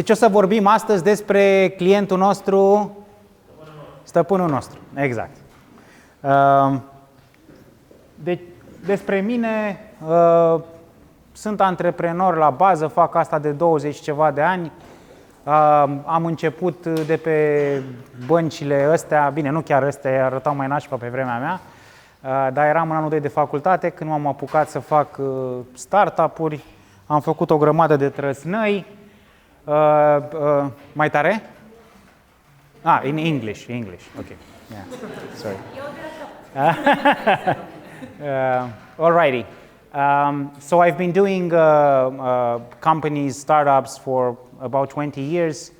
Deci o să vorbim astăzi despre clientul nostru, stăpânul nostru. Exact. Deci, despre mine, sunt antreprenor la bază, fac asta de 20 ceva de ani. Am început de pe băncile astea, bine, nu chiar astea, arătau mai nașpa pe vremea mea, dar eram în anul 2 de facultate când m-am apucat să fac startup-uri, am făcut o grămadă de trăsnăi. Mai tare? In English, okay, yeah, sorry. Alrighty. So I've been doing companies, startups for about 20 years,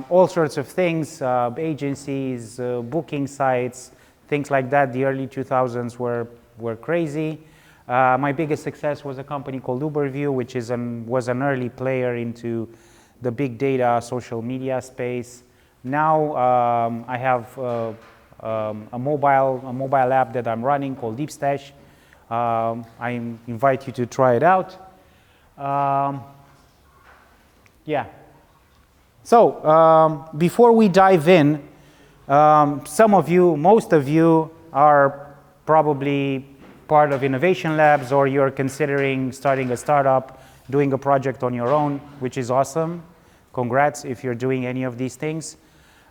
all sorts of things, agencies, booking sites, things like that. The early 2000s were crazy. My biggest success was a company called Uberview, which was an early player into the big data social media space. Now I have a mobile app that I'm running called DeepStash. I invite you to try it out. Yeah. So before we dive in, some of you, most of you are probably part of innovation labs, or you're considering starting a startup, doing a project on your own, which is awesome. Congrats if you're doing any of these things.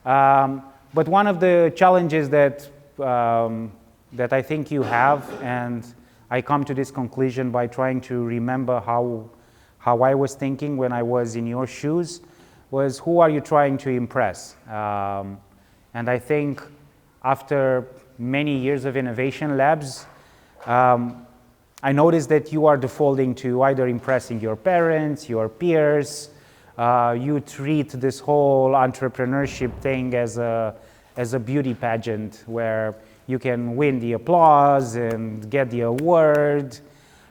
But one of the challenges that I think you have, and I come to this conclusion by trying to remember how I was thinking when I was in your shoes, was who are you trying to impress? And I think after many years of innovation labs, I noticed that you are defaulting to either impressing your parents, your peers. You treat this whole entrepreneurship thing as a beauty pageant where you can win the applause and get the award.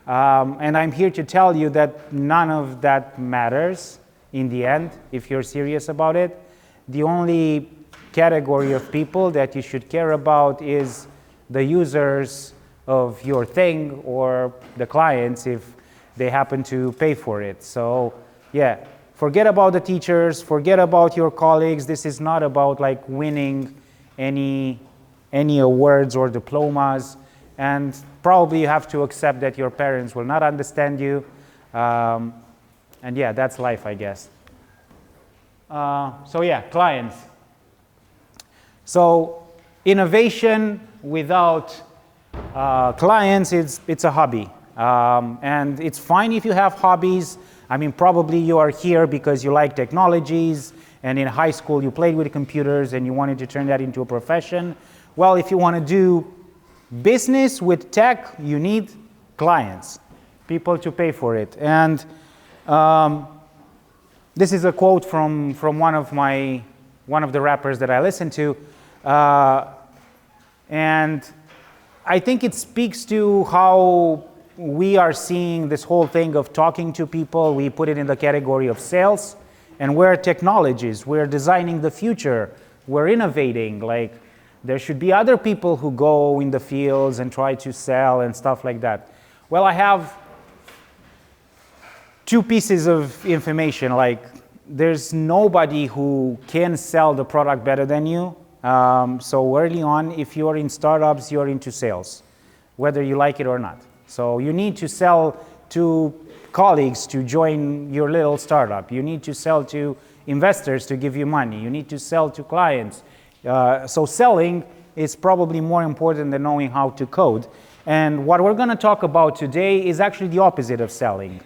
And I'm here to tell you that none of that matters in the end if you're serious about it. The only category of people that you should care about is the users of your thing or the clients if they happen to pay for it. So yeah, forget about the teachers, forget about your colleagues. This is not about like winning any awards or diplomas, and probably you have to accept that your parents will not understand you. And yeah, that's life, I guess. So yeah, clients. So innovation without clients, it's a hobby. And it's fine if you have hobbies. I mean, probably you are here because you like technologies, and in high school you played with computers and you wanted to turn that into a profession. Well, if you want to do business with tech, you need clients, people to pay for it. And this is a quote from one of the rappers that I listen to. And I think it speaks to how we are seeing this whole thing of talking to people. We put it in the category of sales, and we're technologies. We're designing the future. We're innovating. Like, there should be other people who go in the fields and try to sell and stuff like that. Well, I have two pieces of information. Like, there's nobody who can sell the product better than you. So early on, if you're in startups, you're into sales, whether you like it or not. So you need to sell to colleagues to join your little startup. You need to sell to investors to give you money. You need to sell to clients. So selling is probably more important than knowing how to code. And what we're going to talk about today is actually the opposite of selling.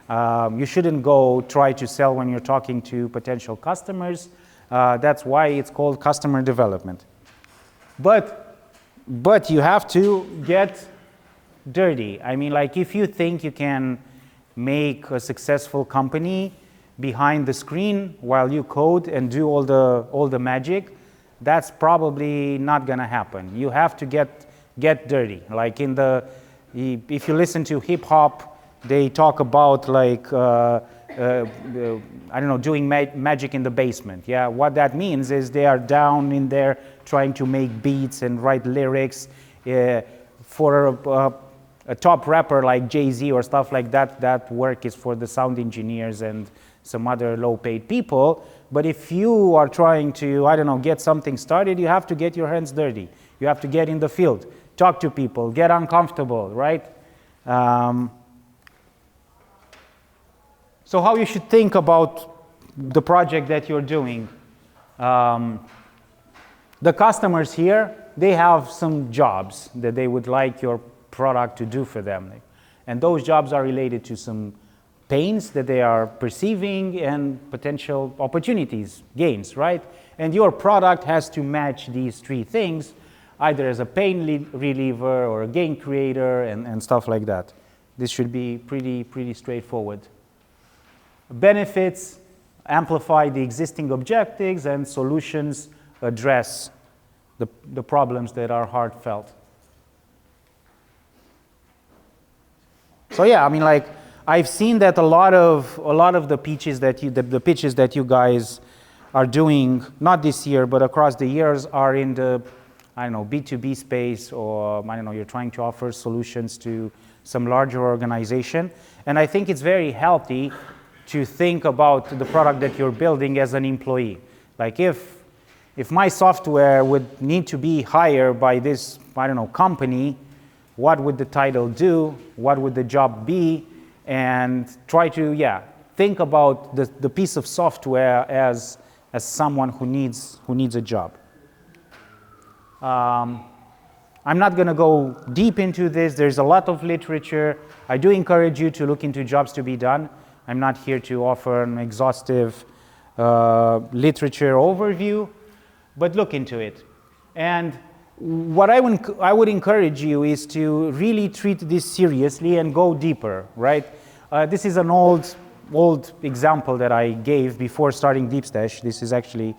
You shouldn't go try to sell when you're talking to potential customers. That's why it's called customer development. But you have to get dirty. I mean, like, if you think you can make a successful company behind the screen while you code and do all the magic, that's probably not going to happen. You have to get dirty. Like, if you listen to hip hop, they talk about like I don't know, doing magic in the basement. Yeah, what that means is they are down in there trying to make beats and write lyrics for a top rapper like Jay-Z or stuff like that. That work is for the sound engineers and some other low-paid people. But if you are trying to, I don't know, get something started, you have to get your hands dirty. You have to get in the field, talk to people, get uncomfortable, right? So how you should think about the project that you're doing. The customers here, they have some jobs that they would like your product to do for them. And those jobs are related to some pains that they are perceiving and potential opportunities, gains, right? And your product has to match these three things, either as a pain reliever or a gain creator and stuff like that. This should be pretty straightforward. Benefits amplify the existing objectives, and solutions address the problems that are heartfelt. So yeah, I mean, like, I've seen that a lot of the pitches that you guys are doing, not this year, but across the years, are in the, I don't know, B2B space, or I don't know, you're trying to offer solutions to some larger organization. And I think it's very healthy to think about the product that you're building as an employee. Like, if my software would need to be hired by this, I don't know, company, what would the title do? What would the job be? And try to, think about the piece of software as someone who needs a job. I'm not going to go deep into this. There's a lot of literature. I do encourage you to look into jobs to be done. I'm not here to offer an exhaustive literature overview, but look into it. And what I would encourage you is to really treat this seriously and go deeper, right? This is an old example that I gave before starting DeepStash. This is actually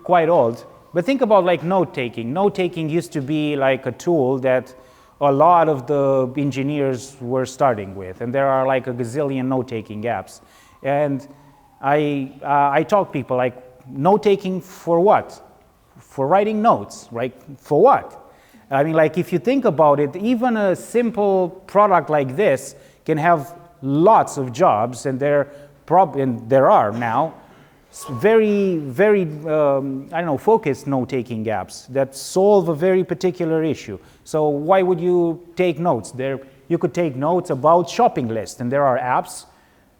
quite old. But think about like note-taking. Note-taking used to be like a tool that a lot of the engineers were starting with, and there are like a gazillion note-taking apps. And I talk people like, note-taking for what? For writing notes, right? For what? I mean, like, if you think about it, even a simple product like this can have lots of jobs, and there are now very focused note-taking apps that solve a very particular issue. So why would you take notes? You could take notes about shopping lists, and there are apps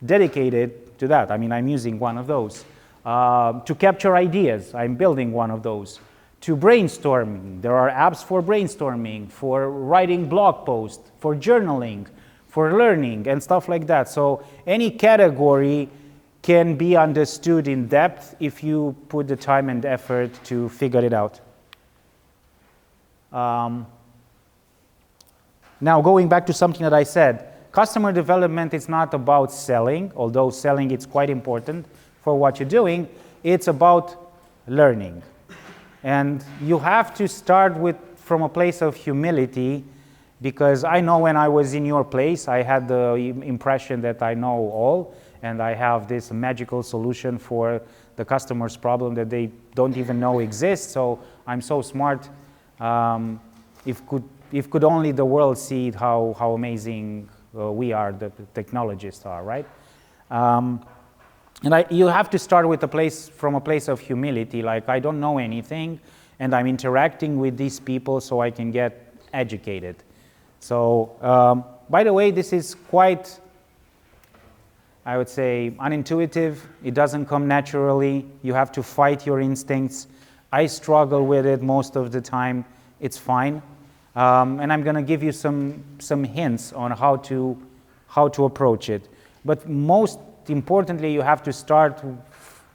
dedicated to that. I mean, I'm using one of those. To capture ideas, I'm building one of those. To brainstorming, there are apps for brainstorming, for writing blog posts, for journaling, for learning, and stuff like that. So any category can be understood in depth if you put the time and effort to figure it out. Now, going back to something that I said, customer development is not about selling, although selling is quite important for what you're doing. It's about learning. And you have to start from a place of humility, because I know when I was in your place, I had the impression that I know all, and I have this magical solution for the customer's problem that they don't even know exists. So I'm so smart. If could only the world see how amazing we are, the technologists are, right? And you have to start from a place of humility, like, I don't know anything, and I'm interacting with these people so I can get educated. So, by the way, this is quite, I would say, unintuitive. It doesn't come naturally. You have to fight your instincts. I struggle with it most of the time. It's fine. And I'm going to give you some hints on how to approach it. But most importantly, you have to start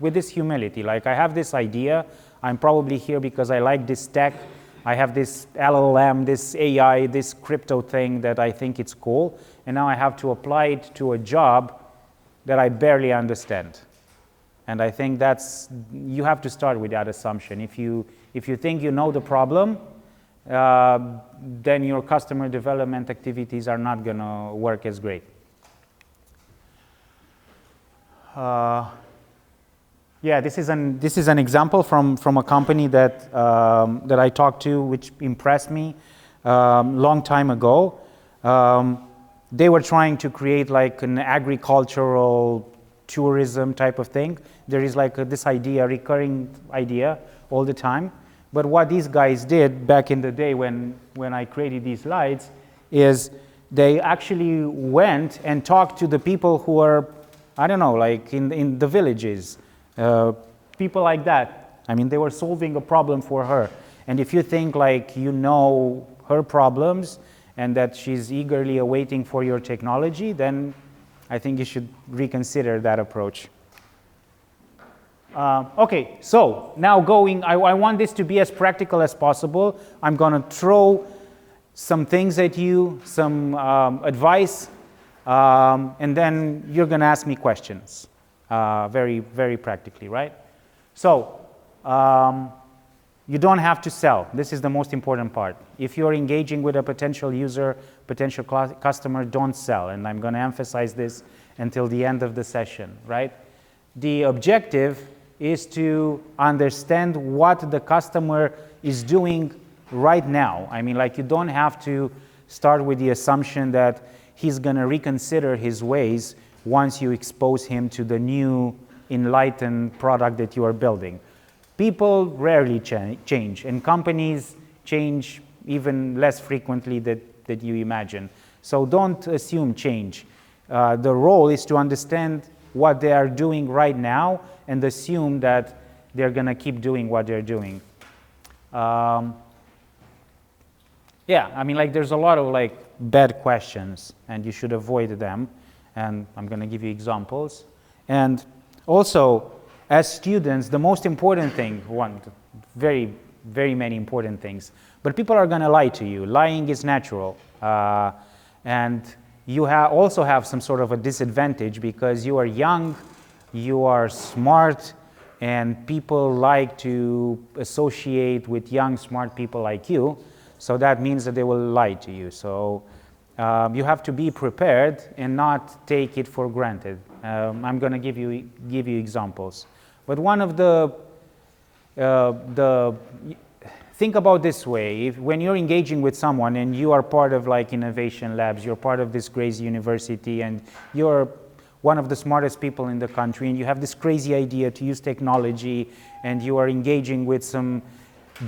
with this humility. Like, I have this idea. I'm probably here because I like this tech. I have this LLM, this AI, this crypto thing that I think it's cool. And now I have to apply it to a job that I barely understand. And I think you have to start with that assumption. If you think you know the problem, then your customer development activities are not going to work as great. This is an example from a company that I talked to, which impressed me long time ago. They were trying to create like an agricultural tourism type of thing. There is like this idea, recurring idea all the time. But what these guys did back in the day when I created these slides is they actually went and talked to the people who are, I don't know, like in the villages, people like that. I mean, they were solving a problem for her. And if you think like you know her problems and that she's eagerly awaiting for your technology, then I think you should reconsider that approach. Okay, so now I want this to be as practical as possible. I'm going to throw some things at you, some advice, and then you're going to ask me questions, very, very practically, right? So, you don't have to sell. This is the most important part. If you're engaging with a potential user, potential customer, don't sell. And I'm going to emphasize this until the end of the session, right? The objective is to understand what the customer is doing right now. I mean, like, you don't have to start with the assumption that he's going to reconsider his ways once you expose him to the new enlightened product that you are building. People rarely change, and companies change even less frequently than you imagine. So don't assume change. The role is to understand what they are doing right now and assume that they're going to keep doing what they're doing. Yeah, I mean, like, there's a lot of like bad questions, and you should avoid them. And I'm going to give you examples. And also, as students, the most important thing, very, very many important things, but people are going to lie to you. Lying is natural. And you also have some sort of a disadvantage because you are young, you are smart, and people like to associate with young, smart people like you. So that means that they will lie to you. So you have to be prepared and not take it for granted. I'm going to give you examples. But one of think about this way. When you're engaging with someone and you are part of like innovation labs, you're part of this crazy university, and you're one of the smartest people in the country, and you have this crazy idea to use technology, and you are engaging with some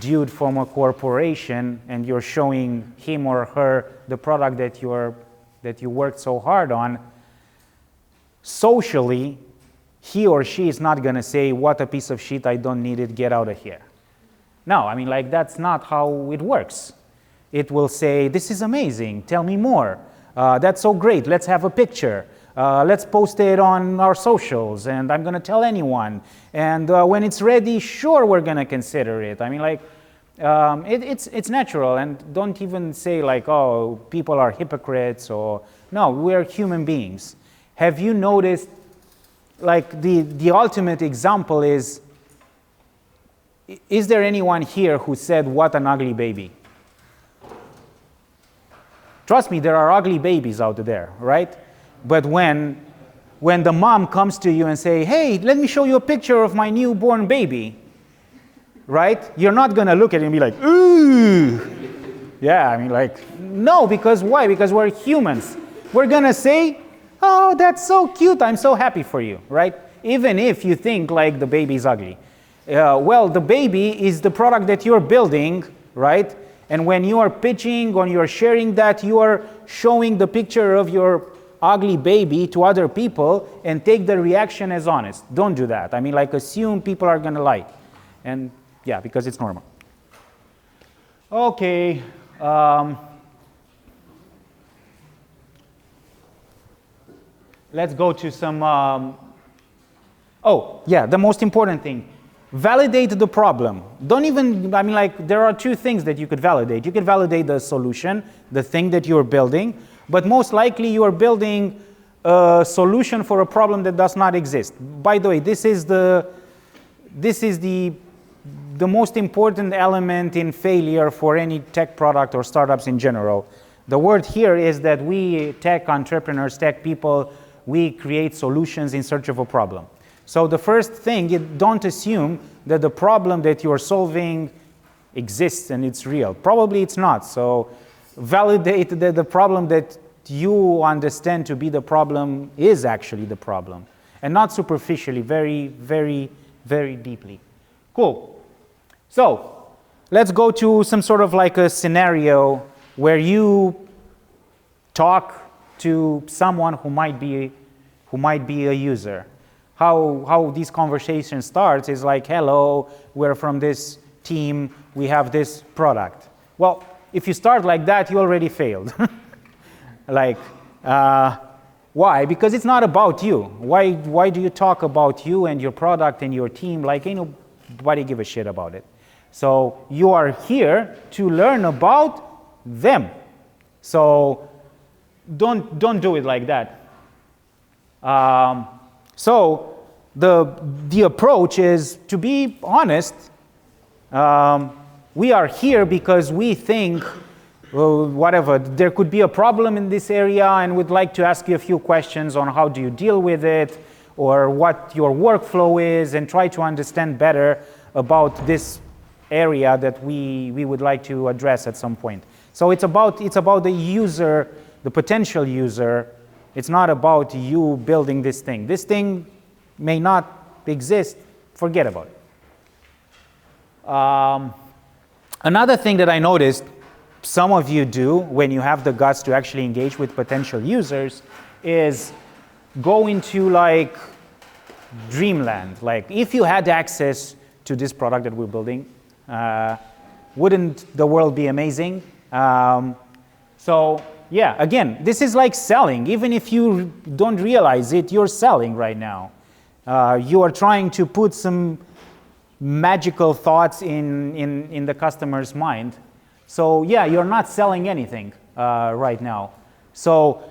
dude from a corporation, and you're showing him or her the product that you worked so hard on, socially, he or she is not going to say, "What a piece of shit, I don't need it, get out of here." No, I mean, like, that's not how it works. It will say, "This is amazing, tell me more. That's so great, let's have a picture. Let's post it on our socials, and I'm going to tell anyone. And when it's ready, sure, we're going to consider it." I mean, like, it's natural, and don't even say like, "Oh, people are hypocrites," or no, we're human beings. Have you noticed, like, the ultimate example is there anyone here who said, "What an ugly baby"? Trust me, there are ugly babies out there, right? But when the mom comes to you and say, "Hey, let me show you a picture of my newborn baby," right? You're not going to look at it and be like, "Ooh." Yeah, I mean, like, no, because why? Because we're humans. We're going to say, "Oh, that's so cute, I'm so happy for you," right? Even if you think like the baby's ugly. Well, the baby is the product that you're building, right? And when you are pitching or you're sharing that, you are showing the picture of your ugly baby to other people and take the reaction as honest. Don't do that. I mean, like, assume people are going to lie. And yeah, because it's normal. Okay. Let's go to some, oh, yeah, the most important thing. Validate the problem. Don't even, I mean, like, there are two things that you could validate. You could validate the solution, the thing that you're building, but most likely you are building a solution for a problem that does not exist. By the way, this is the most important element in failure for any tech product or startups in general. The word here is that we tech entrepreneurs, tech people, we create solutions in search of a problem. So the first thing, you don't assume that the problem that you're solving exists and it's real. Probably it's not. So validate that the problem that you understand to be the problem is actually the problem. and not superficially, very, very, very deeply. Cool. So let's go to some sort of like a scenario where you talk to someone who might be a user. How these conversations starts is like, hello, we're from this team, we have this product. Well, if you start like that, you already failed. Like, why? Because it's not about you. Why do you talk about you and your product and your team? Like, ain't nobody give a shit about it. So you are here to learn about them. So don't do it like that. So the approach is to be honest. We are here because we think whatever, there could be a problem in this area and we'd like to ask you a few questions on how do you deal with it or what your workflow is, and try to understand better about this area that we would like to address at some point. So it's about the user, the potential user. It's not about you building this thing. This thing may not exist, forget about it. Another thing that I noticed some of you do when you have the guts to actually engage with potential users is go into like dreamland. Like, if you had access to this product that we're building, wouldn't the world be amazing? So yeah, again, this is like selling. Even if you don't realize it, you're selling right now. You are trying to put some magical thoughts in the customer's mind. So yeah, you're not selling anything right now. So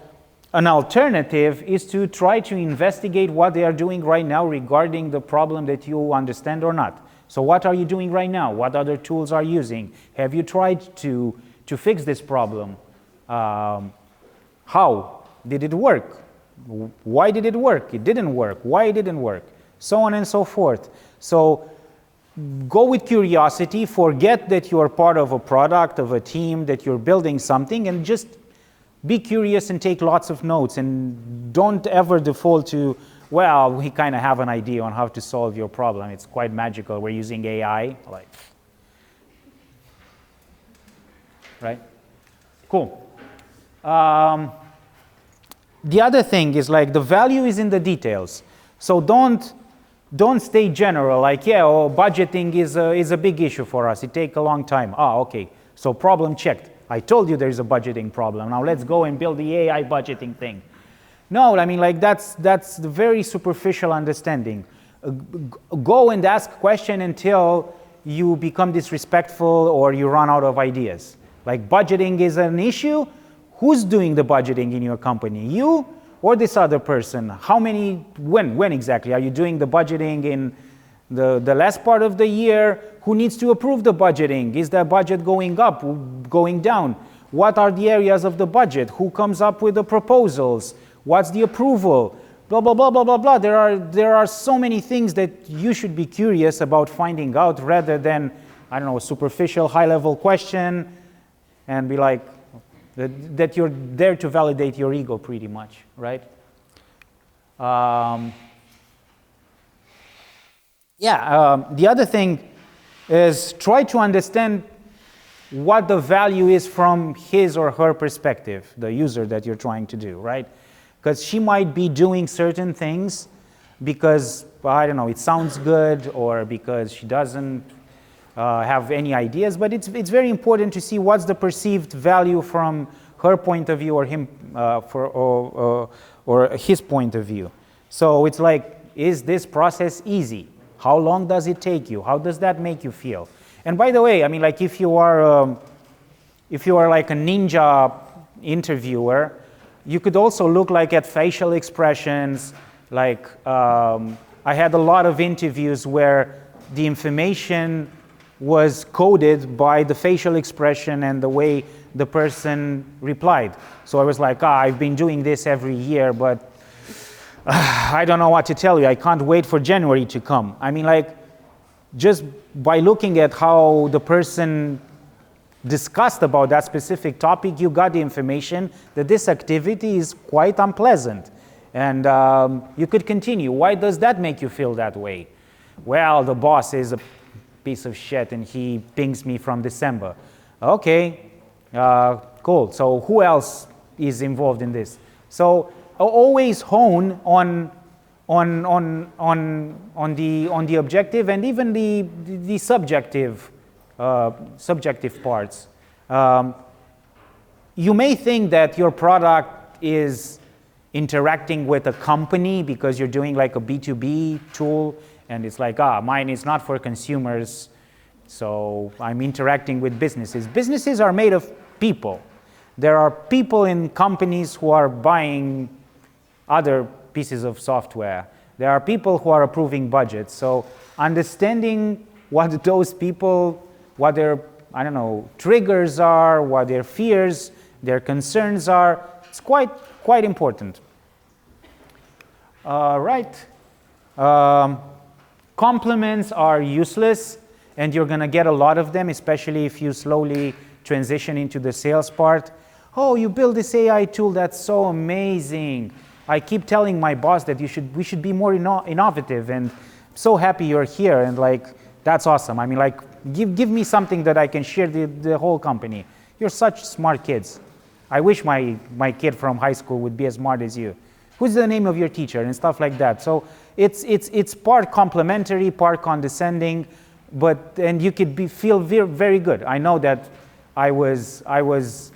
an alternative is to try to investigate what they are doing right now regarding the problem that you understand or not. So what are you doing right now? What other tools are you using? Have you tried to fix this problem? How did it work? Why did it work? It didn't work. Why it didn't work? So on and so forth. So go with curiosity, forget that you're part of a product, of a team, that you're building something, and just be curious and take lots of notes, and don't ever default to, well, we kind of have an idea on how to solve your problem. It's quite magical. We're using AI. Like, right? Cool. The other thing is like the value is in the details. So don't stay general, like, yeah, budgeting is a big issue for us. It takes a long time. Okay. So problem checked. I told you there's a budgeting problem. Now let's go and build the AI budgeting thing. No, I mean, like, that's the very superficial understanding. Go and ask question until you become disrespectful or you run out of ideas. Like, budgeting is an issue. Who's doing the budgeting in your company? You or this other person? How many, when exactly? Are you doing the budgeting in the last part of the year? Who needs to approve the budgeting? Is the budget going up, going down? What are the areas of the budget? Who comes up with the proposals? What's the approval? Blah, blah, blah, blah, blah, blah. There are so many things that you should be curious about finding out rather than, I don't know, a superficial high-level question and be like, that you're there to validate your ego pretty much, right? The other thing is try to understand what the value is from his or her perspective, the user that you're trying to do, right? Because she might be doing certain things because, I don't know, it sounds good, or because she doesn't have any ideas, but it's very important to see what's the perceived value from her point of view or him or his point of view. So it's like, is this process easy? How long does it take you? How does that make you feel? And by the way, I mean, like, if you are like a ninja interviewer, you could also look like at facial expressions. Like, I had a lot of interviews where the information was coded by the facial expression and the way the person replied. So I was like, I've been doing this every year, but I don't know what to tell you. I can't wait for January to come. I mean, like, just by looking at how the person discussed about that specific topic, you got the information that this activity is quite unpleasant. And you could continue. Why does that make you feel that way? Well, the boss is a piece of shit and he pings me from December. Okay, cool. So who else is involved in this? So always hone on the objective and even the subjective parts. You may think that your product is interacting with a company because you're doing like a B2B tool, and it's like, mine is not for consumers, so I'm interacting with businesses. Businesses are made of people. There are people in companies who are buying other pieces of software. There are people who are approving budgets. So understanding what those people, what their, triggers are, what their fears, their concerns are, it's quite important. Right. Compliments are useless, and you're going to get a lot of them, especially if you slowly transition into the sales part. Oh, you built this AI tool, that's so amazing. I keep telling my boss that we should be more innovative, and I'm so happy you're here, and like, that's awesome. I mean, like, give me something that I can share the whole company. You're such smart kids. I wish my kid from high school would be as smart as you. Who's the name of your teacher and stuff like that. So it's part complimentary, part condescending, and you could feel very good. I know that I was an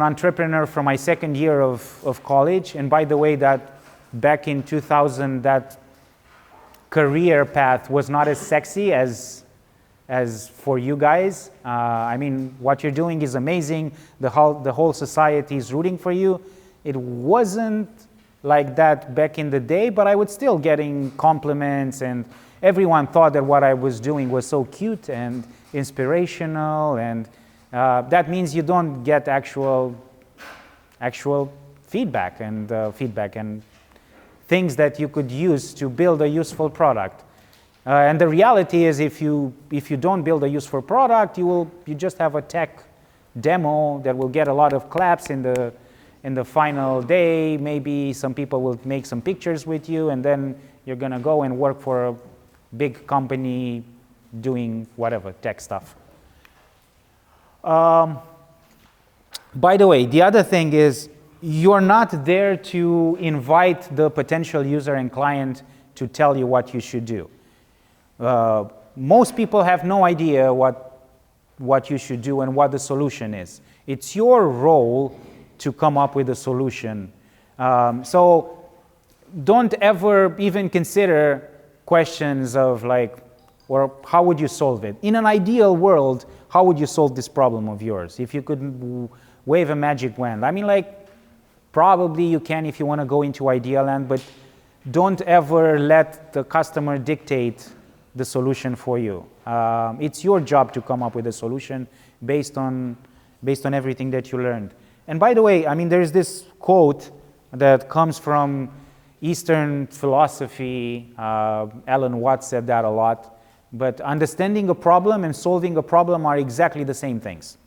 entrepreneur from my second year of college, and by the way, that back in 2000, that career path was not as sexy as for you guys. I mean, what you're doing is amazing. The whole society is rooting for you. It wasn't like that back in the day, but I was still getting compliments, and everyone thought that what I was doing was so cute and inspirational, and that means you don't get actual feedback and things that you could use to build a useful product. And the reality is, if you don't build a useful product, you just have a tech demo that will get a lot of claps in the final day. Maybe some people will make some pictures with you, and then you're gonna go and work for a big company doing whatever tech stuff. By the way, the other thing is, you're not there to invite the potential user and client to tell you what you should do. Most people have no idea what you should do and what the solution is. It's your role to come up with a solution. So don't ever even consider questions of like, or how would you solve it? In an ideal world, how would you solve this problem of yours? If you could wave a magic wand. I mean, like, probably you can if you want to go into ideal land, but don't ever let the customer dictate the solution for you. It's your job to come up with a solution based on everything that you learned. And by the way, I mean, there's this quote that comes from Eastern philosophy. Alan Watts said that a lot. But understanding a problem and solving a problem are exactly the same things.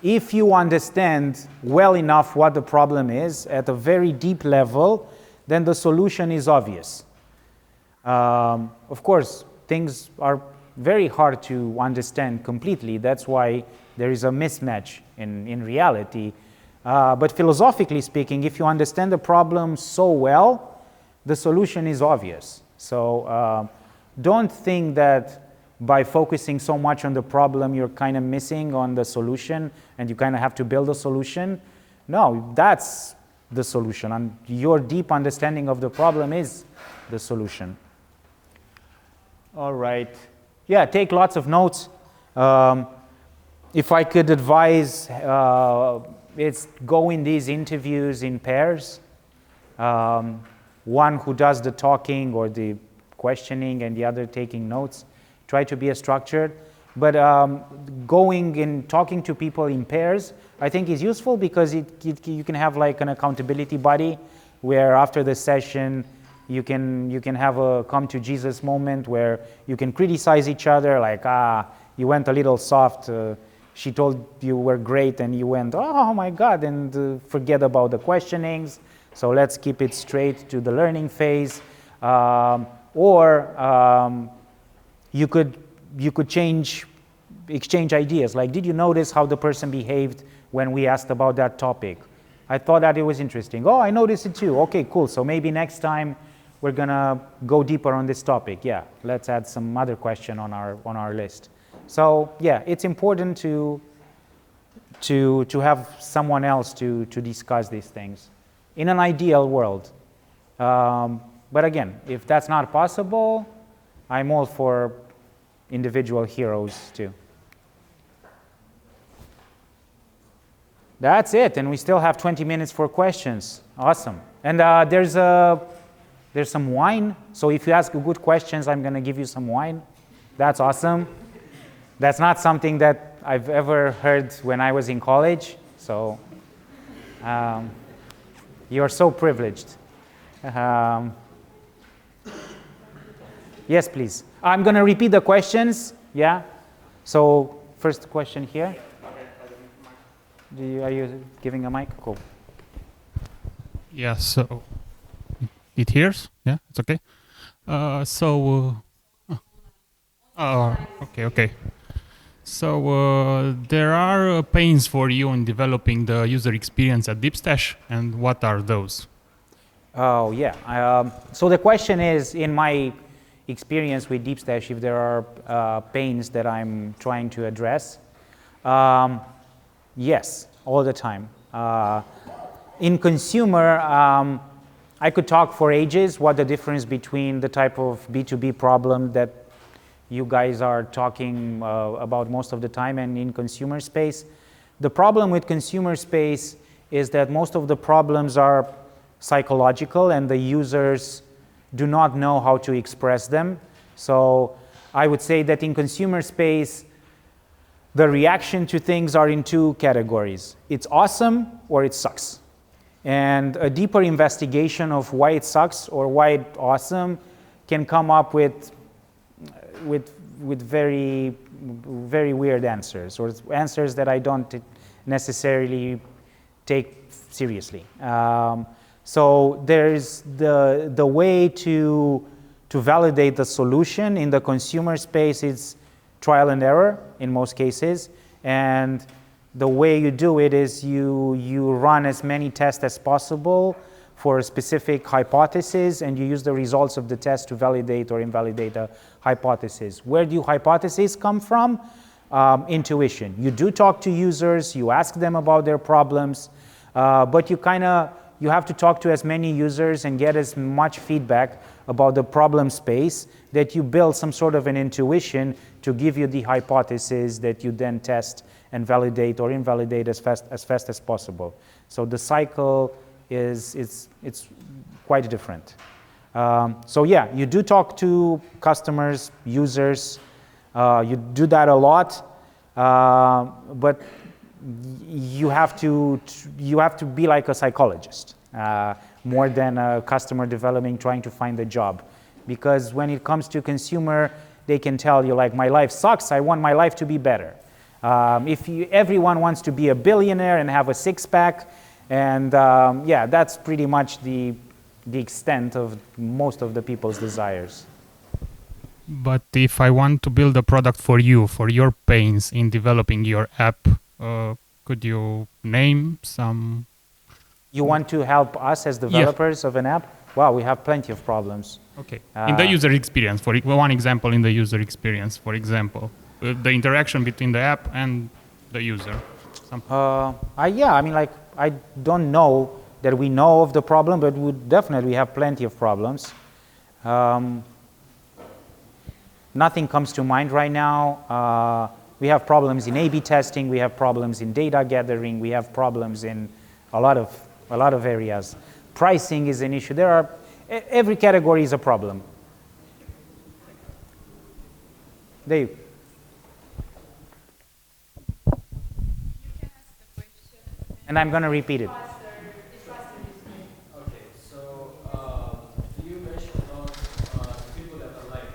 If you understand well enough what the problem is at a very deep level, then the solution is obvious. Of course, things are very hard to understand completely. That's why there is a mismatch in reality. But philosophically speaking, if you understand the problem so well, the solution is obvious. So don't think that by focusing so much on the problem, you're kind of missing on the solution and you kind of have to build a solution. No, that's the solution. And your deep understanding of the problem is the solution. All right. Yeah, take lots of notes. If I could advise, it's go in these interviews in pairs. One who does the talking or the questioning and the other taking notes. Try to be structured. But going and talking to people in pairs, I think is useful because you can have like an accountability buddy where after the session you can have a come to Jesus moment where you can criticize each other like, you went a little soft she told you were great and you went, oh my God, and forget about the questionings. So let's keep it straight to the learning phase. Or you could exchange ideas. Like, did you notice how the person behaved when we asked about that topic? I thought that it was interesting. Oh, I noticed it too. Okay, cool. So maybe next time we're gonna go deeper on this topic. Yeah, let's add some other question on our list. So yeah, it's important to have someone else to discuss these things in an ideal world. But again, if that's not possible, I'm all for individual heroes too. That's it, and we still have 20 minutes for questions. Awesome. And there's some wine. So if you ask good questions, I'm going to give you some wine. That's awesome. That's not something that I've ever heard when I was in college. So you're so privileged. Yes, please. I'm going to repeat the questions. Yeah. So first question here. Are you giving a mic? Cool. Yeah, so it hears? Yeah, it's okay. Okay. So there are pains for you in developing the user experience at DeepStash, and what are those? Oh, yeah. So the question is, in my experience with DeepStash, if there are pains that I'm trying to address. Yes, all the time. In consumer, I could talk for ages what the difference between the type of B2B problem that you guys are talking about most of the time and in consumer space. The problem with consumer space is that most of the problems are psychological and the users do not know how to express them. So I would say that in consumer space, the reaction to things are in two categories. It's awesome or it sucks. And a deeper investigation of why it sucks or why it's awesome can come up with very, very weird answers, or answers that I don't necessarily take seriously. So there's the way to validate the solution in the consumer space is trial and error in most cases, and the way you do it is you run as many tests as possible for a specific hypothesis, and you use the results of the test to validate or invalidate a hypothesis. Where do hypotheses come from? Intuition. You do talk to users, you ask them about their problems, but you have to talk to as many users and get as much feedback about the problem space that you build some sort of an intuition to give you the hypothesis that you then test and validate or invalidate as fast as possible. So the cycle it's quite different. So yeah, you do talk to customers, users, you do that a lot, but you have to be like a psychologist more than a customer developing trying to find a job, because when it comes to consumer, they can tell you like, my life sucks, I want my life to be better. Everyone wants to be a billionaire and have a six-pack, and yeah, that's pretty much the extent of most of the people's desires. But if I want to build a product for you, for your pains in developing your app, could you name some? You want to help us as developers of an app? Wow, we have plenty of problems. Okay. In the user experience, for one example, in the user experience, for example, the interaction between the app and the user. Yeah, I mean, like, I don't know that we know of the problem, but we definitely have plenty of problems. Nothing comes to mind right now. We have problems in A/B testing. We have problems in data gathering. We have problems in a lot of areas. Pricing is an issue. Every category is a problem. Dave. And I'm going to repeat it. Okay, so you mentioned about the people that are lying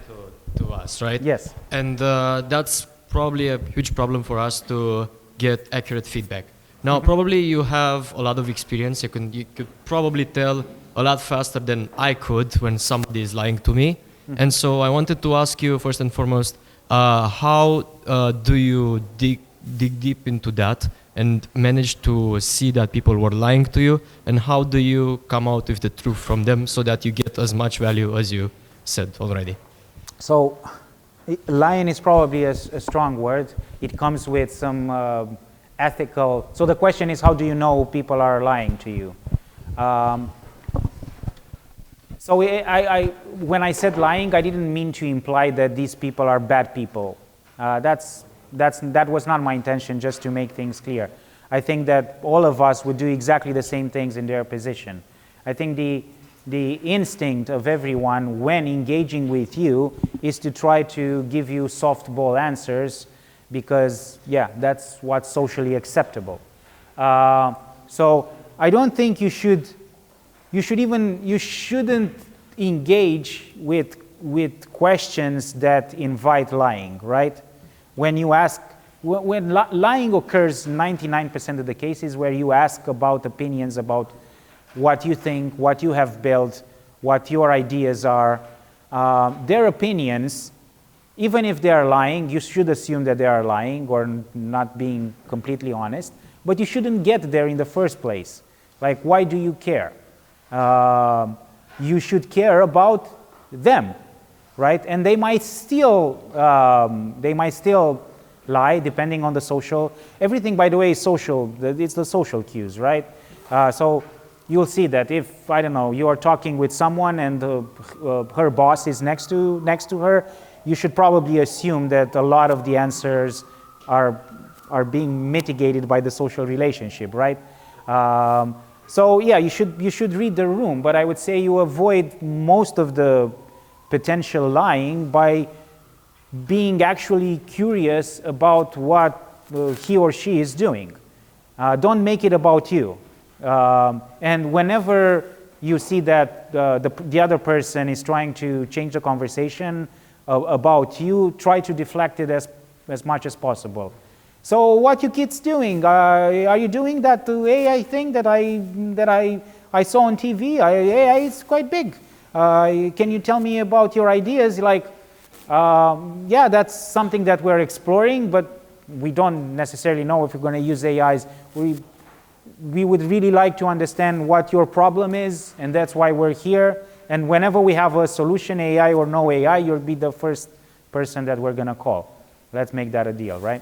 to us, right? Yes. And that's probably a huge problem for us to get accurate feedback. Now, probably you have a lot of experience. You could probably tell a lot faster than I could when somebody is lying to me. And so I wanted to ask you first and foremost, how do you dig deep into that and manage to see that people were lying to you? And how do you come out with the truth from them so that you get as much value as you said already? So lying is probably a strong word. It comes with some ethical. So the question is, how do you know people are lying to you? So when I said lying, I didn't mean to imply that these people are bad people. That was not my intention, just to make things clear. I think that all of us would do exactly the same things in their position. I think the instinct of everyone when engaging with you is to try to give you softball answers because, yeah, that's what's socially acceptable. So I don't think you shouldn't engage with questions that invite lying, right? When you ask, when lying occurs 99% of the cases where you ask about opinions about what you think, what you have built, what your ideas are, their opinions, even if they are lying, you should assume that they are lying or not being completely honest, but you shouldn't get there in the first place. Like, why do you care? You should care about them, right? And they might still lie depending on the social. Everything, by the way, is social. It's the social cues, right? So you'll see that if, I don't know, you are talking with someone and her boss is next to her, you should probably assume that a lot of the answers are being mitigated by the social relationship, right? So yeah, you should read the room, but I would say you avoid most of the potential lying by being actually curious about what he or she is doing. Don't make it about you. And whenever you see that the other person is trying to change the conversation about you, try to deflect it as much as possible. So what you kids doing? Are you doing that AI thing that I saw on TV? AI is quite big. Can you tell me about your ideas? Like, yeah, that's something that we're exploring, but we don't necessarily know if we're going to use AIs. We would really like to understand what your problem is, and that's why we're here. And whenever we have a solution, AI or no AI, you'll be the first person that we're going to call. Let's make that a deal, right?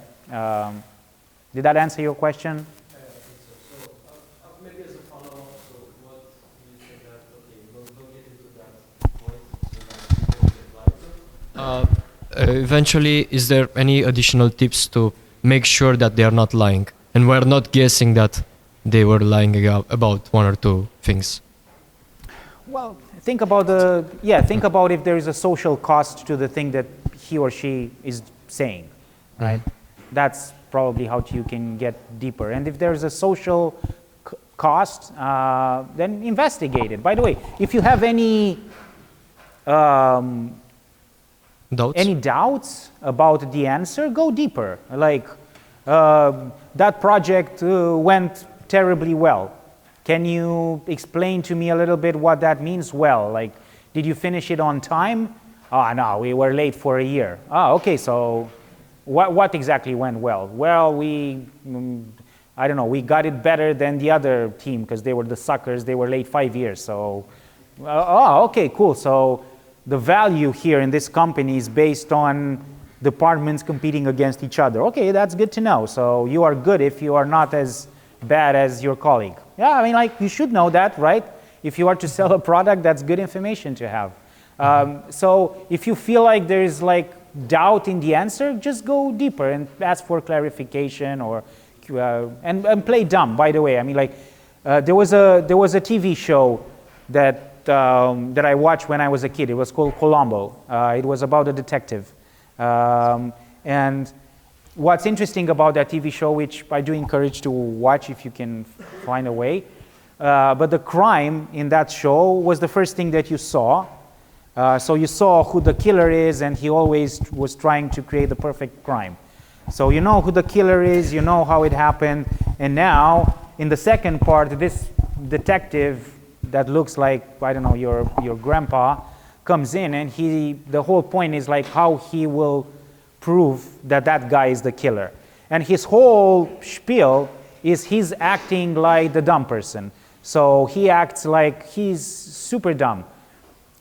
Did that answer your question? I think so. So maybe as a follow-up, so what you say that, okay, don't get into that point so that you don't get lied to. Eventually, is there any additional tips to make sure that they are not lying and we're not guessing that they were lying about one or two things? Well, think about if there is a social cost to the thing that he or she is saying, right? That's probably how you can get deeper. And if there's a social cost, then investigate it. By the way, if you have any doubts about the answer, go deeper. Like, that project went terribly well. Can you explain to me a little bit what that means? Well, like, did you finish it on time? Oh, no, we were late for a year. Oh, okay, so what exactly went well? Well, I don't know, we got it better than the other team because they were the suckers. They were late 5 years. So, okay, cool. So the value here in this company is based on departments competing against each other. Okay, that's good to know. So you are good if you are not as bad as your colleague. Yeah, I mean, like, you should know that, right? If you are to sell a product, that's good information to have. So if you feel like there is like doubt in the answer, just go deeper and ask for clarification or and play dumb. By the way, I mean, like, there was a TV show that I watched when I was a kid. It was called Columbo. It was about a detective. And what's interesting about that TV show, which I do encourage to watch if you can find a way, but the crime in that show was the first thing that you saw. So you saw who the killer is, and he always was trying to create the perfect crime. So you know who the killer is, you know how it happened, and now in the second part, this detective that looks like, I don't know, your grandpa comes in, and the whole point is like how he will prove that that guy is the killer. And his whole spiel is he's acting like the dumb person. So he acts like he's super dumb.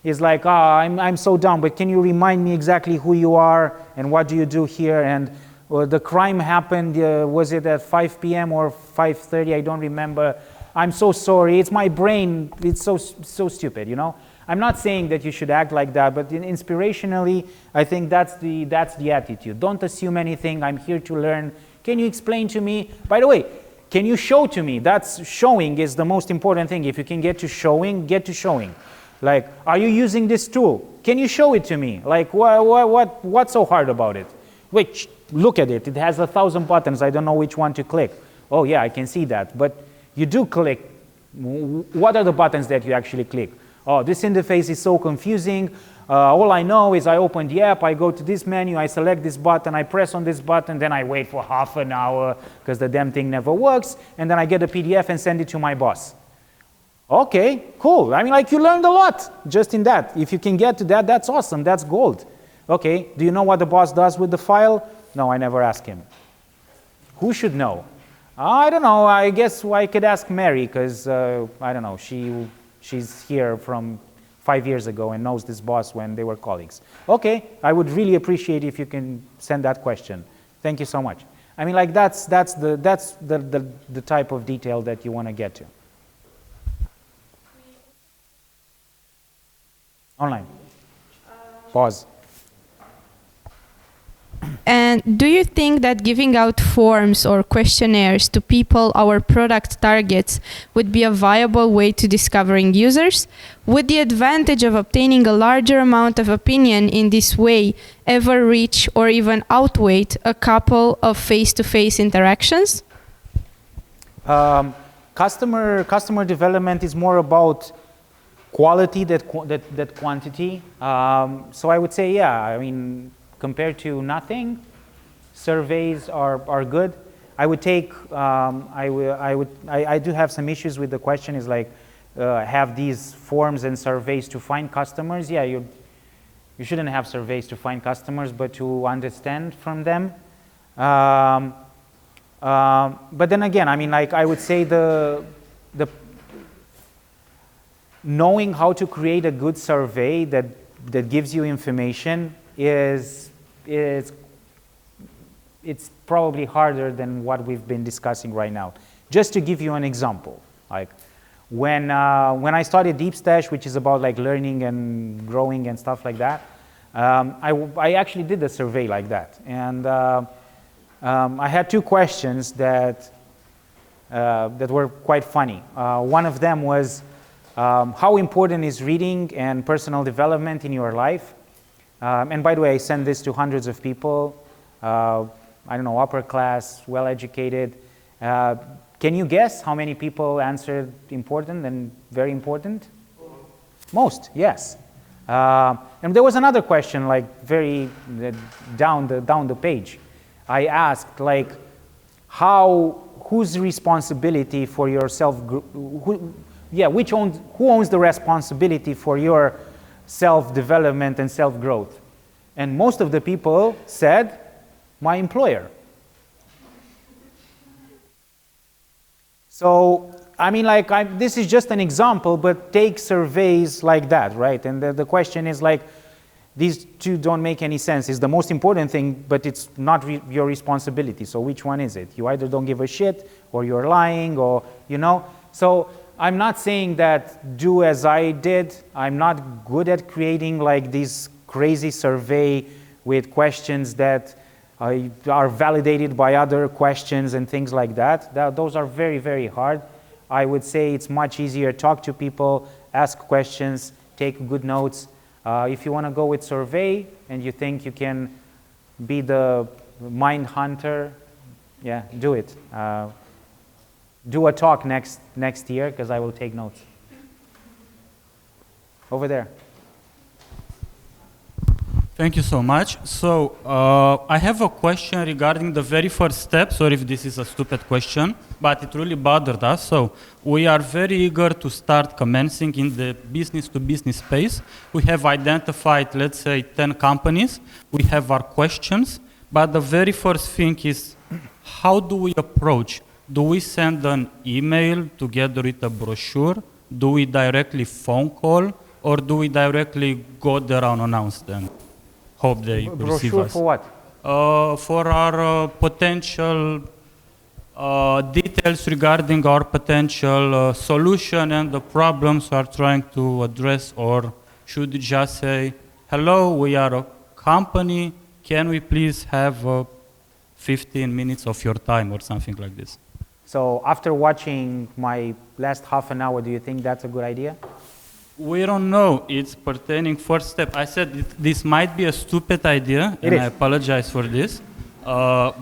He's like, I'm so dumb, but can you remind me exactly who you are and what do you do here? And the crime happened, was it at 5 p.m. or 5:30? I don't remember. I'm so sorry. It's my brain. It's so stupid, you know? I'm not saying that you should act like that, but inspirationally, I think that's the attitude. Don't assume anything. I'm here to learn. Can you explain to me? By the way, can you show to me? That's showing is the most important thing. If you can get to showing, get to showing. Like, are you using this tool? Can you show it to me? Like, what's so hard about it? Which, look at it. It has 1,000 buttons. I don't know which one to click. Oh, yeah, I can see that. But you do click. What are the buttons that you actually click? Oh, this interface is so confusing. All I know is I open the app, I go to this menu, I select this button, I press on this button, then I wait for half an hour because the damn thing never works, and then I get a PDF and send it to my boss. Okay, cool. I mean, like, you learned a lot just in that. If you can get to that, that's awesome. That's gold. Okay, do you know what the boss does with the file? No, I never ask him. Who should know? I don't know. I guess I could ask Mary because, I don't know, she's here from 5 years ago and knows this boss when they were colleagues. Okay, I would really appreciate if you can send that question. Thank you so much. I mean, like, that's the type of detail that you want to get to. Online. Pause. And do you think that giving out forms or questionnaires to people our product targets would be a viable way to discovering users? Would the advantage of obtaining a larger amount of opinion in this way ever reach or even outweigh a couple of face-to-face interactions? Customer development is more about quality than quantity. So I would say, yeah, I mean, compared to nothing, surveys are good. I would take, I do have some issues with the question is like, have these forms and surveys to find customers. Yeah, you shouldn't have surveys to find customers, but to understand from them. But then again, I mean, like, I would say the knowing how to create a good survey that gives you information it's probably harder than what we've been discussing right now. Just to give you an example, like when I started DeepStash, which is about like learning and growing and stuff like that, I actually did a survey like that, and I had two questions that were quite funny. One of them was, how important is reading and personal development in your life? And by the way, I sent this to hundreds of people, I don't know, upper class, well-educated. Can you guess how many people answered important and very important? Most, yes. And there was another question, like very down the page. I asked, like, whose responsibility for your who owns the responsibility for your self-development and self-growth? And most of the people said, my employer. So, I mean, like, this is just an example, but take surveys like that, right? And the question is like, these two don't make any sense. It's the most important thing, but it's not your responsibility. So which one is it? You either don't give a shit, or you're lying, or, you know? So I'm not saying that do as I did. I'm not good at creating like this crazy survey with questions that are validated by other questions and things like that. Those are very, very hard. I would say it's much easier. Talk to people, ask questions, take good notes. If you want to go with survey and you think you can be the mind hunter, yeah, do it. Do a talk next year, because I will take notes. Over there. Thank you so much. So I have a question regarding the very first step. Sorry if this is a stupid question, but it really bothered us. So we are very eager to start commencing in the business-to-business space. We have identified, let's say, 10 companies. We have our questions, but the very first thing is, how do we approach? Do we send an email together with a brochure? Do we directly phone call? Or do we directly go there and announce them? Hope they receive Brochure us. for what? For our potential details regarding our potential solution and the problems we are trying to address, or should you just say, hello, we are a company, can we please have 15 minutes of your time or something like this? So after watching my last half an hour, do you think that's a good idea? We don't know. It's pertaining first step. I said this might be a stupid idea, It and is. I apologize for this. So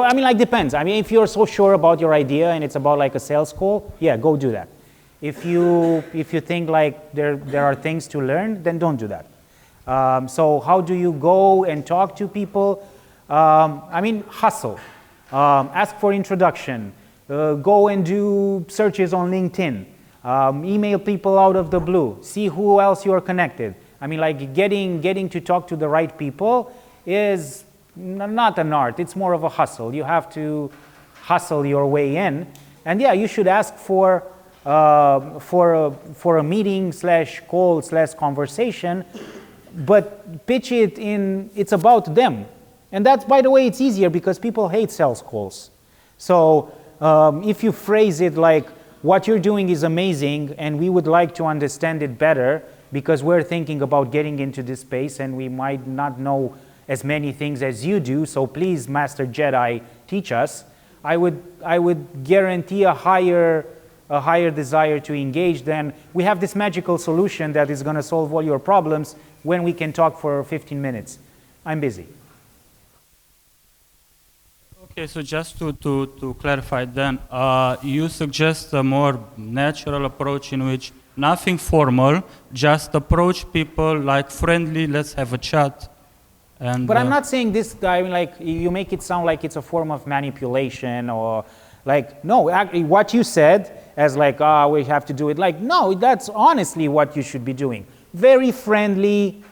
I mean, like, depends. I mean, if you're so sure about your idea and it's about like a sales call, yeah, go do that. If you think like there are things to learn, then don't do that. So how do you go and talk to people? I mean, hustle. Ask for introduction. Go and do searches on LinkedIn. Email people out of the blue. See who else you are connected. I mean, like, getting to talk to the right people is not an art. It's more of a hustle. You have to hustle your way in. And yeah, you should ask for a meeting / call / conversation, but pitch it in, it's about them. And that's, by the way, it's easier because people hate sales calls. So if you phrase it like, what you're doing is amazing and we would like to understand it better because we're thinking about getting into this space and we might not know as many things as you do, so please, Master Jedi, teach us. I would guarantee a higher desire to engage than we have this magical solution that is going to solve all your problems when we can talk for 15 minutes. I'm busy. Okay, so just to clarify then, you suggest a more natural approach in which nothing formal, just approach people like friendly, let's have a chat. And, but I'm not saying this, I mean, like, you make it sound like it's a form of manipulation or like, no, actually what you said as like, we have to do it, like, no, that's honestly what you should be doing. Very friendly,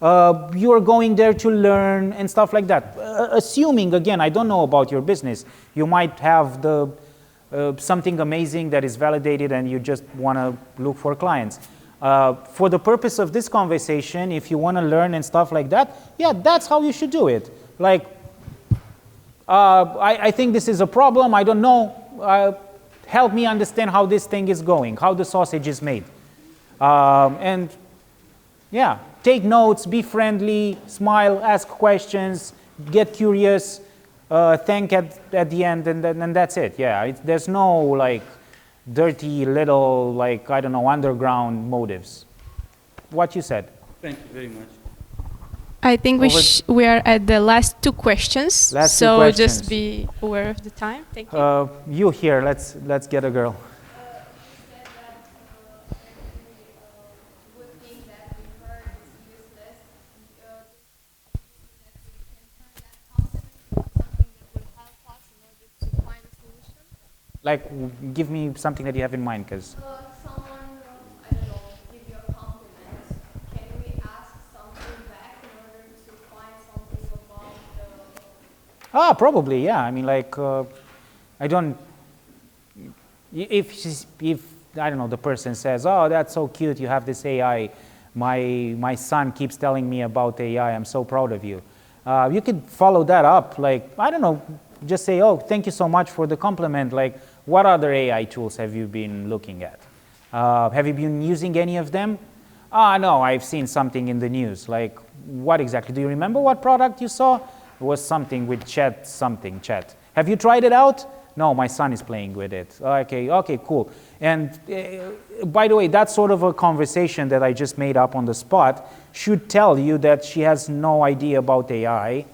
you're going there to learn and stuff like that. Assuming, again, I don't know about your business, you might have something amazing that is validated and you just want to look for clients. For the purpose of this conversation, if you want to learn and stuff like that, yeah, that's how you should do it. Like, I think this is a problem, I don't know, help me understand how this thing is going, how the sausage is made. And yeah, take notes, be friendly, smile, ask questions, get curious, thank at the end, and that's it. Yeah, there's no like dirty little, like, I don't know, underground motives. What you said. Thank you very much. I think we are at the last two questions. Last two so questions. Just be aware of the time. Thank you. You here, let's get a girl. Like, give me something that you have in mind, because... Someone, I don't know, give you a compliment. Can we ask something back in order to find something about the... Probably, yeah. I mean, like, I don't... If I don't know, the person says, oh, that's so cute, you have this AI. My son keeps telling me about AI, I'm so proud of you. You could follow that up, like, I don't know, just say, oh, thank you so much for the compliment. Like, what other AI tools have you been looking at? Have you been using any of them? No, I've seen something in the news. Like, what exactly? Do you remember what product you saw? It was something with chat. Have you tried it out? No, my son is playing with it. Okay, cool. And by the way, that sort of a conversation that I just made up on the spot should tell you that she has no idea about AI.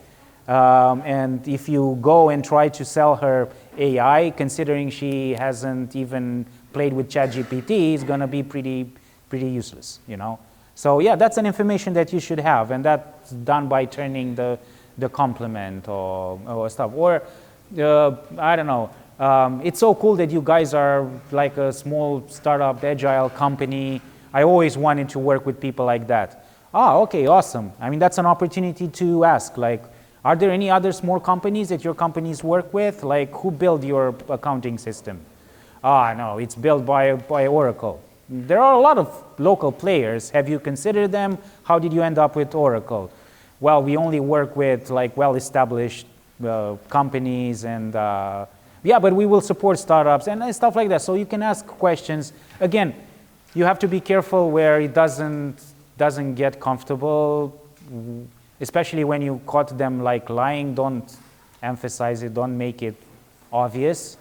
And if you go and try to sell her AI, considering she hasn't even played with ChatGPT, it's going to be pretty useless, you know. So yeah, that's an information that you should have, and that's done by turning the complement or stuff. Or I don't know. It's so cool that you guys are like a small startup, agile company. I always wanted to work with people like that. Ah, okay, awesome. I mean, that's an opportunity to ask, like, are there any other small companies that your companies work with? Like, who built your accounting system? Ah, no, it's built by Oracle. There are a lot of local players. Have you considered them? How did you end up with Oracle? Well, we only work with like well-established companies, and yeah, but we will support startups and stuff like that. So you can ask questions. Again, you have to be careful where it doesn't get comfortable, especially when you caught them like lying. Don't emphasize it. Don't make it obvious,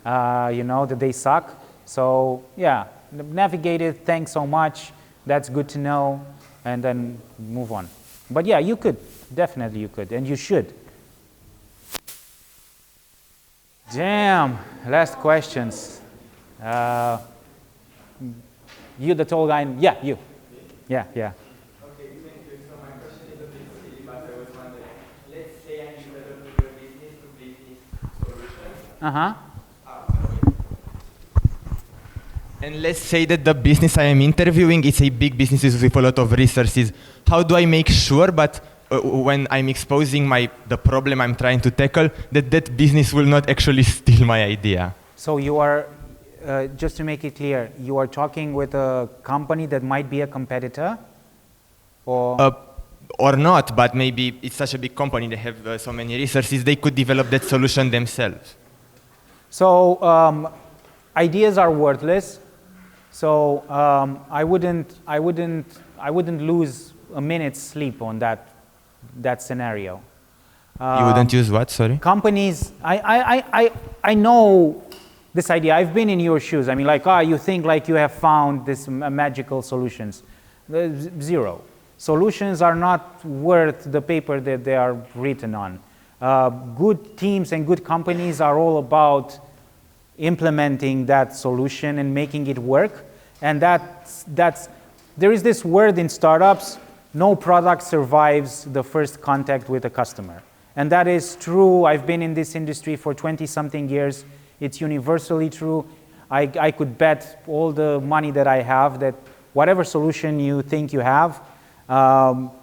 you know, that they suck. So yeah, navigate it. Thanks so much. That's good to know, and then move on. But yeah, you could. Definitely you could, and you should. Damn, last questions. You, the tall guy, yeah, you. Yeah. Okay, thank you. So my question is a bit silly, but I was wondering, let's say I'm developing a business-to-business solution. And let's say that the business I am interviewing is a big business with a lot of resources. How do I make sure, but when I'm exposing the problem I'm trying to tackle, that business will not actually steal my idea? So you are, just to make it clear, you are talking with a company that might be a competitor? Or not, but maybe it's such a big company, they have so many resources, they could develop that solution themselves. So ideas are worthless. So I wouldn't lose a minute's sleep on that scenario. You wouldn't use what? Sorry. Companies. I know this idea. I've been in your shoes. I mean, like, you think like you have found this magical solutions. Zero. Solutions are not worth the paper that they are written on. Good teams and good companies are all about implementing that solution and making it work. And there is this word in startups, no product survives the first contact with a customer. And that is true. I've been in this industry for 20-something years. It's universally true. I could bet all the money that I have that whatever solution you think you have,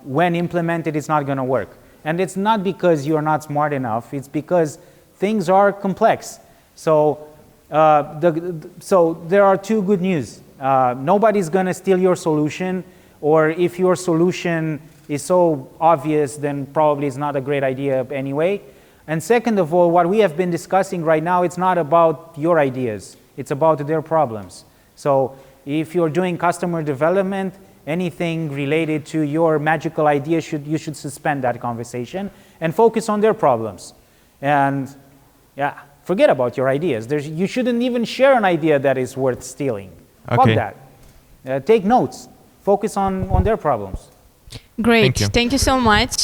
when implemented, it's not going to work. And it's not because you're not smart enough. It's because things are complex. So there are two good news. Nobody's going to steal your solution, or if your solution is so obvious, then probably it's not a great idea anyway. And second of all, what we have been discussing right now, it's not about your ideas. It's about their problems. So if you're doing customer development, anything related to your magical idea, you should suspend that conversation and focus on their problems. And yeah, forget about your ideas. You shouldn't even share an idea that is worth stealing. Okay. Fuck that. Take notes. Focus on their problems. Great. Thank you. Thank you so much.